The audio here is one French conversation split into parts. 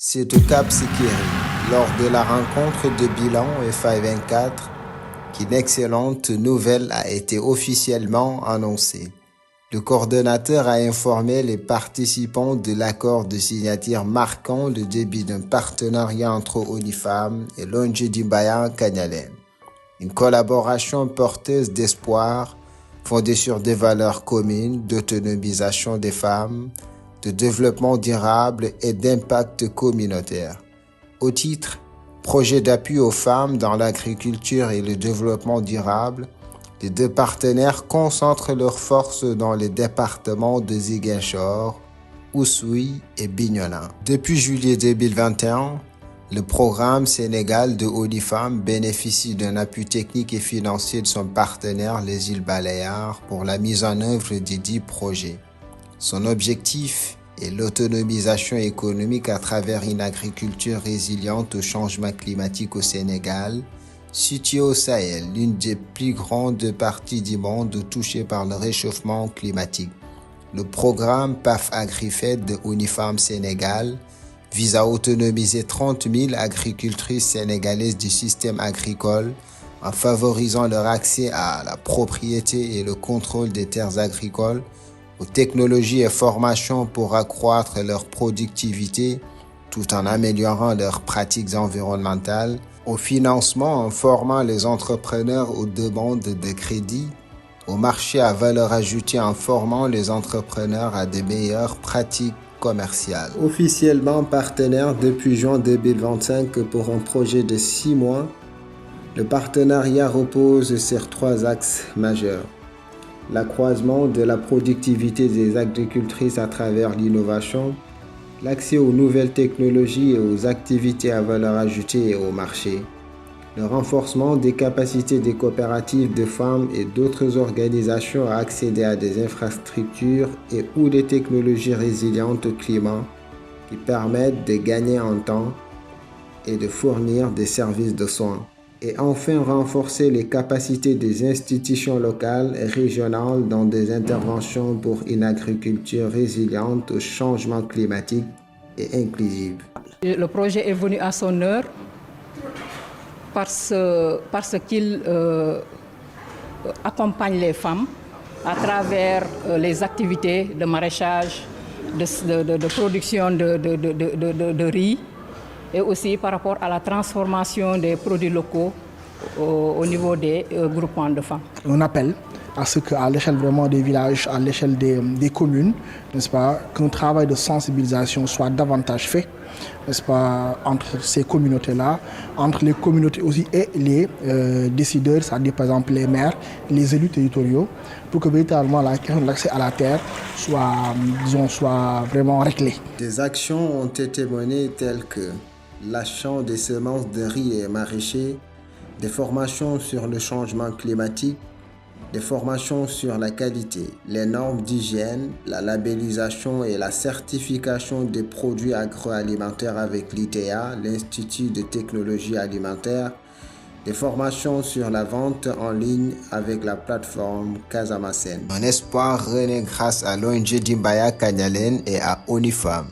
C'est au Cap Sikiri, lors de la rencontre de bilan FA24, qu'une excellente nouvelle a été officiellement annoncée. Le coordonnateur a informé les participants de l'accord de signature marquant le début d'un partenariat entre ONIFAM et Longedimbaya Kanyalen. Une collaboration porteuse d'espoir, fondée sur des valeurs communes d'autonomisation des femmes, de développement durable et d'impact communautaire. Au titre Projet d'appui aux femmes dans l'agriculture et le développement durable, les deux partenaires concentrent leurs forces dans les départements de Ziguinchor, Oussouye et Bignona. Depuis juillet 2021, le programme Sénégal de ONIFAM bénéficie d'un appui technique et financier de son partenaire, les îles Baléares, pour la mise en œuvre des 10 projets. Son objectif est l'autonomisation économique à travers une agriculture résiliente au changement climatique au Sénégal, situé au Sahel, l'une des plus grandes parties du monde touchée par le réchauffement climatique. Le programme PAF AgriFed de ONIFAM Sénégal vise à autonomiser 30 000 agricultrices sénégalaises du système agricole en favorisant leur accès à la propriété et le contrôle des terres agricoles, aux technologies et formations pour accroître leur productivité tout en améliorant leurs pratiques environnementales, au financement en formant les entrepreneurs aux demandes de crédit, au marché à valeur ajoutée en formant les entrepreneurs à de meilleures pratiques commerciales. Officiellement partenaire depuis juin 2025 pour un projet de 6 mois, le partenariat repose sur 3 axes majeurs. L'accroissement de la productivité des agricultrices à travers l'innovation, l'accès aux nouvelles technologies et aux activités à valeur ajoutée et au marché, le renforcement des capacités des coopératives de femmes et d'autres organisations à accéder à des infrastructures et ou des technologies résilientes au climat qui permettent de gagner en temps et de fournir des services de soins. Et enfin renforcer les capacités des institutions locales et régionales dans des interventions pour une agriculture résiliente au changement climatique et inclusive. Le projet est venu à son heure parce qu'il accompagne les femmes à travers les activités de maraîchage, de production de riz, et aussi par rapport à la transformation des produits locaux au niveau des groupements de femmes. On appelle à ce qu'à l'échelle vraiment des villages, à l'échelle des communes, n'est-ce pas, qu'un travail de sensibilisation soit davantage fait, n'est-ce pas, entre ces communautés-là, entre les communautés aussi et les décideurs, c'est-à-dire par exemple les maires, les élus territoriaux, pour que véritablement la question de l'accès à la terre soit vraiment réglée. Des actions ont été menées telles que l'achat des semences de riz et maraîchers, des formations sur le changement climatique, des formations sur la qualité, les normes d'hygiène, la labellisation et la certification des produits agroalimentaires avec l'ITEA, l'Institut de technologie alimentaire, des formations sur la vente en ligne avec la plateforme Casamasen. Un espoir renaît grâce à Longedimbaya Kanyalen et à ONIFAM.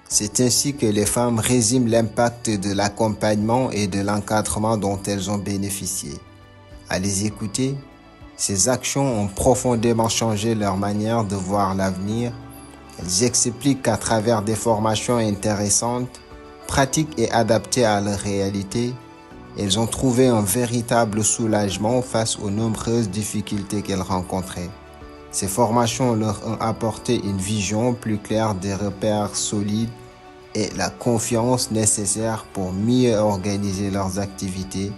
C'est ainsi que les femmes résument l'impact de l'accompagnement et de l'encadrement dont elles ont bénéficié. À les écouter, ces actions ont profondément changé leur manière de voir l'avenir. Elles expliquent qu'à travers des formations intéressantes, pratiques et adaptées à leur réalité, elles ont trouvé un véritable soulagement face aux nombreuses difficultés qu'elles rencontraient. Ces formations leur ont apporté une vision plus claire des repères solides et la confiance nécessaire pour mieux organiser leurs activités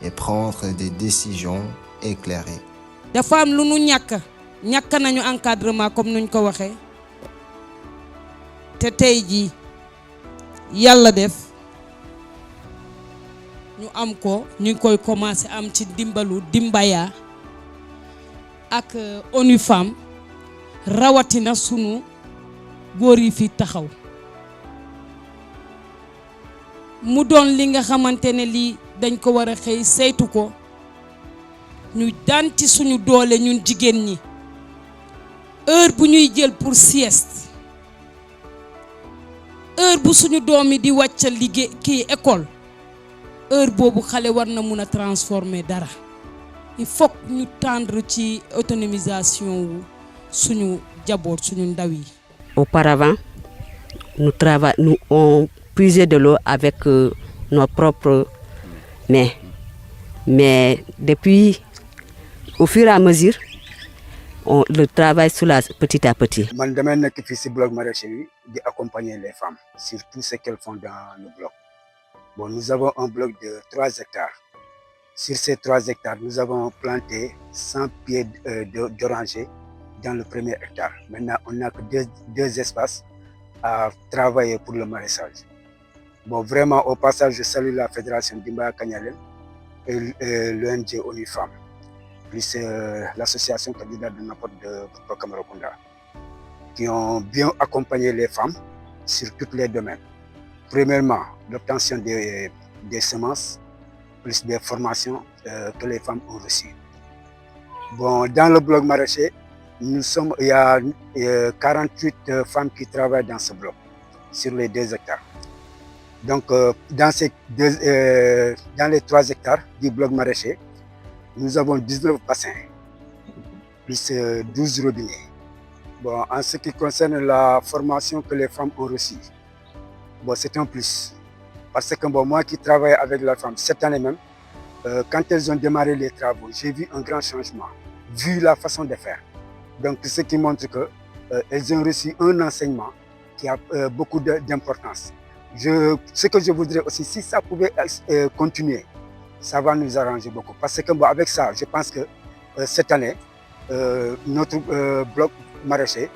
et prendre des décisions éclairées. dafa am lu nu ñàkk nañu encadrement comme nuñ ko waxee te tey jii yàlla def ñu am ko ñu ngi koy commencé am ci dimbalu Dimbaya ak ONIFAM rawatina sunu góor yi fi taxaw mu doon li nga xamante ne lii dañ ko war a xëy saytu ko ñu daan ci suñu doole ñun jigéen ñi heure bu ñuy jël pour sieste heure bu suñu doom yi di wàccal liggéey kii école heure boobu xale war na mun a transformer dara il faut ñu tendre ci autonomisation wu suñu jaboot suñu ndaw yi. Auparavant, nous on puisait de l'eau avec nos propres mains. Mais depuis, au fur et à mesure, le travail soulage petit à petit. Man damay nekk fii ci bloc maraîcher bi di accompagner les femmes sur tout ce qu'elles font dans le bloc. Bon, nous avons un bloc de 3 hectares. Sur ces 3 hectares, nous avons planté 100 pieds d'oranger dans le premier hectare. Maintenant, on n'a que deux espaces à travailler pour le maraîchage. Bon, vraiment, au passage, je salue la Fédération Dimbaya Kanyalen et l'ONG ONU Femmes, plus l'association candidat de n'importe de Procamarakunda, qui ont bien accompagné les femmes sur tous les domaines. Premièrement, l'obtention des semences, plus des formations que les femmes ont reçues. Bon, dans le bloc maraîcher, il y a 48 femmes qui travaillent dans ce bloc, sur les 2 hectares. Donc, dans les 3 hectares du bloc maraîcher, nous avons 19 bassins, plus 12 robinets. Bon, en ce qui concerne la formation que les femmes ont reçue, bon, c'est un plus. Parce que bon, moi qui travaille avec la femme cette année même, quand elles ont démarré les travaux, j'ai vu un grand changement, vu la façon de faire. Donc, ce qui montre qu'elles ont reçu un enseignement qui a beaucoup d'importance. Ce que je voudrais aussi, si ça pouvait continuer, ça va nous arranger beaucoup. Parce que bon, avec ça, je pense que cette année, notre bloc maraîcher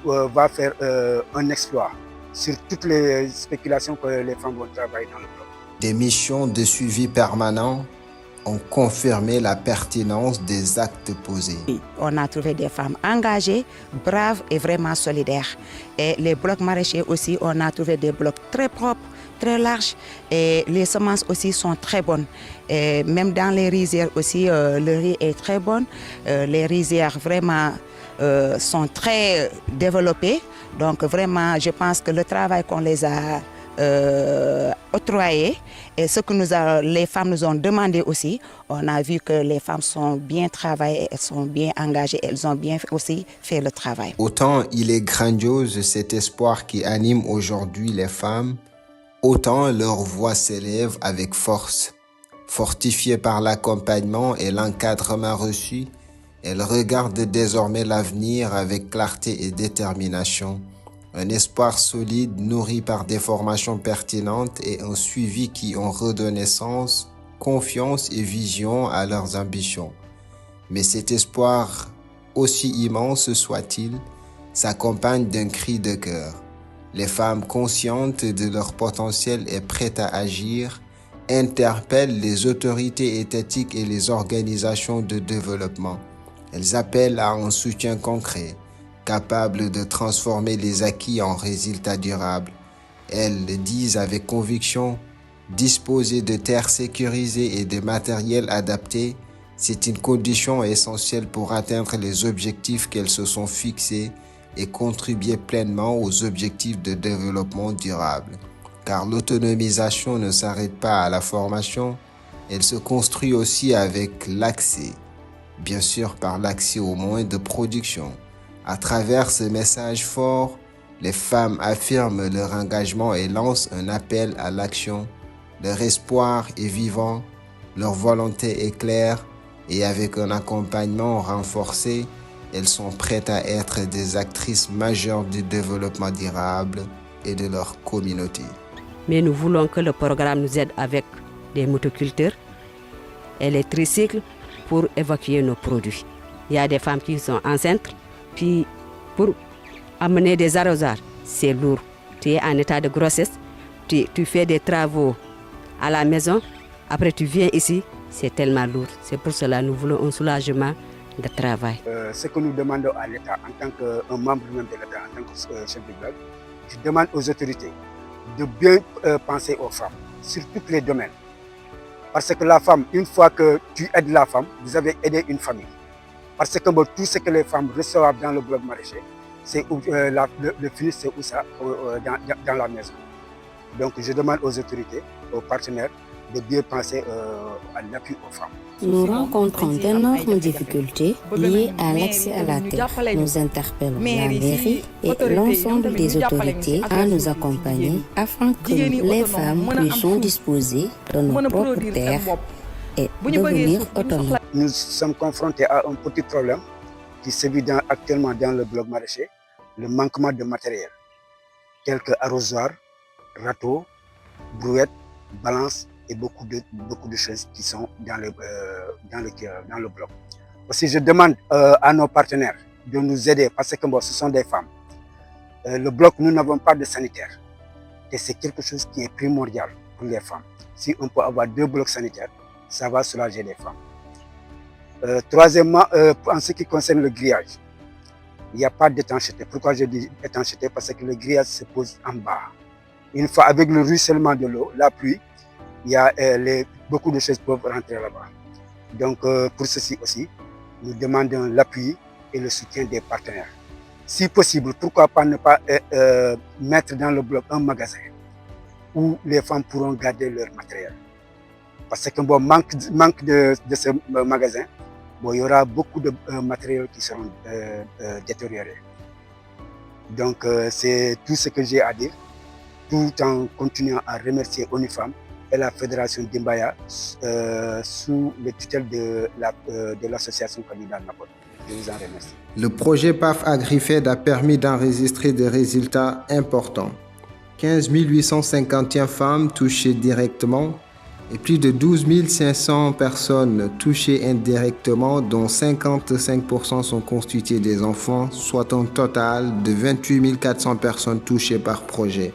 va faire un exploit sur toutes les spéculations que les femmes vont travailler dans le bloc. Des missions de suivi permanent ont confirmé la pertinence des actes posés. On a trouvé des femmes engagées, braves et vraiment solidaires. Et les blocs maraîchers aussi, on a trouvé des blocs très propres, très larges. Et les semences aussi sont très bonnes. Et même dans les rizières aussi, le riz est très bon. Les rizières vraiment sont très développées. Donc vraiment, je pense que le travail qu'on les a octroyé et ce que les femmes nous ont demandé aussi, on a vu que les femmes sont bien travaillées, elles sont bien engagées, elles ont bien aussi fait le travail. Autant il est grandiose cet espoir qui anime aujourd'hui les femmes, autant leur voix s'élève avec force. Fortifiées par l'accompagnement et l'encadrement reçu, elles regardent désormais l'avenir avec clarté et détermination. Un espoir solide nourri par des formations pertinentes et un suivi qui ont redonné sens, confiance et vision à leurs ambitions. Mais cet espoir, aussi immense soit-il, s'accompagne d'un cri de cœur. Les femmes conscientes de leur potentiel et prêtes à agir interpellent les autorités étatiques et les organisations de développement. Elles appellent à un soutien concret, capable de transformer les acquis en résultats durables. Elles le disent avec conviction, disposer de terres sécurisées et de matériel adapté, c'est une condition essentielle pour atteindre les objectifs qu'elles se sont fixés et contribuer pleinement aux objectifs de développement durable. Car l'autonomisation ne s'arrête pas à la formation, elle se construit aussi avec l'accès, bien sûr par l'accès aux moyens de production. À travers ce message fort, les femmes affirment leur engagement et lancent un appel à l'action. Leur espoir est vivant, leur volonté est claire et avec un accompagnement renforcé, elles sont prêtes à être des actrices majeures du développement durable et de leur communauté. Mais nous voulons que le programme nous aide avec des motoculteurs et les tricycles pour évacuer nos produits. Il y a des femmes qui sont enceintes. Puis, pour amener des arrosages, c'est lourd. Tu es en état de grossesse, tu fais des travaux à la maison, après tu viens ici, c'est tellement lourd. C'est pour cela que nous voulons un soulagement de travail. Ce que nous demandons à l'État, en tant qu'un membre même de l'État, en tant que chef de bloc, je demande aux autorités de bien penser aux femmes, sur tous les domaines. Parce que la femme, une fois que tu aides la femme, vous avez aidé une famille. Parce que bon, tout ce que les femmes reçoivent dans le bloc maraîcher, c'est le finish, c'est où ça, dans la maison. Donc je demande aux autorités, aux partenaires, de bien penser à l'appui aux femmes. Nous rencontrons d'énormes difficultés liées à l'accès à la terre. Nous interpellons la mairie et l'ensemble des autorités à nous accompagner afin que les femmes puissent disposer de nos propres terres et devenir autonomes. Nous sommes confrontés à un petit problème qui sévit actuellement dans le bloc maraîcher, le manquement de matériel, tel que arrosoirs, râteaux, brouettes, balances et beaucoup de choses qui sont dans le bloc. Aussi, je demande à nos partenaires de nous aider parce que bon, ce sont des femmes. Le bloc, nous n'avons pas de sanitaire. Et c'est quelque chose qui est primordial pour les femmes. Si on peut avoir 2 blocs sanitaires, ça va soulager les femmes. Troisièmement, en ce qui concerne le grillage, il n'y a pas d'étanchéité. Pourquoi je dis étanchéité? Parce que le grillage se pose en bas. Une fois avec le ruissellement de l'eau, la pluie, il y a beaucoup de choses peuvent rentrer là-bas. Donc pour ceci aussi, nous demandons l'appui et le soutien des partenaires. Si possible, pourquoi pas ne pas mettre dans le bloc un magasin où les femmes pourront garder leur matériel. Parce que bon, manque de ce magasin, bon, il y aura beaucoup de matériel qui seront détériorés. Donc c'est tout ce que j'ai à dire, tout en continuant à remercier ONU-Femmes et la Fédération d'Imbaya sous le tutelle de l'association Candidat Napoli. Je vous en remercie. Le projet PAF AgriFed a permis d'enregistrer des résultats importants. 15 851 femmes touchées directement et plus de 12 500 personnes touchées indirectement, dont 55% sont constituées des enfants, soit un total de 28 400 personnes touchées par projet.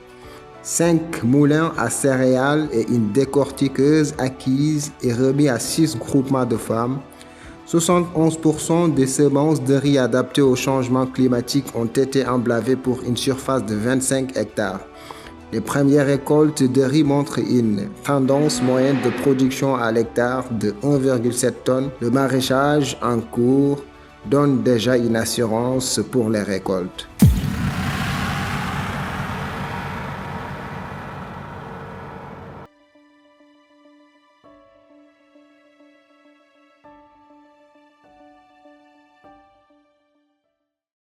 5 moulins à céréales et une décortiqueuse acquises et remis à 6 groupements de femmes. 71% des semences de riz adaptées au changement climatique ont été emblavées pour une surface de 25 hectares. Les premières récoltes de riz montrent une tendance moyenne de production à l'hectare de 1,7 tonnes. Le maraîchage en cours donne déjà une assurance pour les récoltes.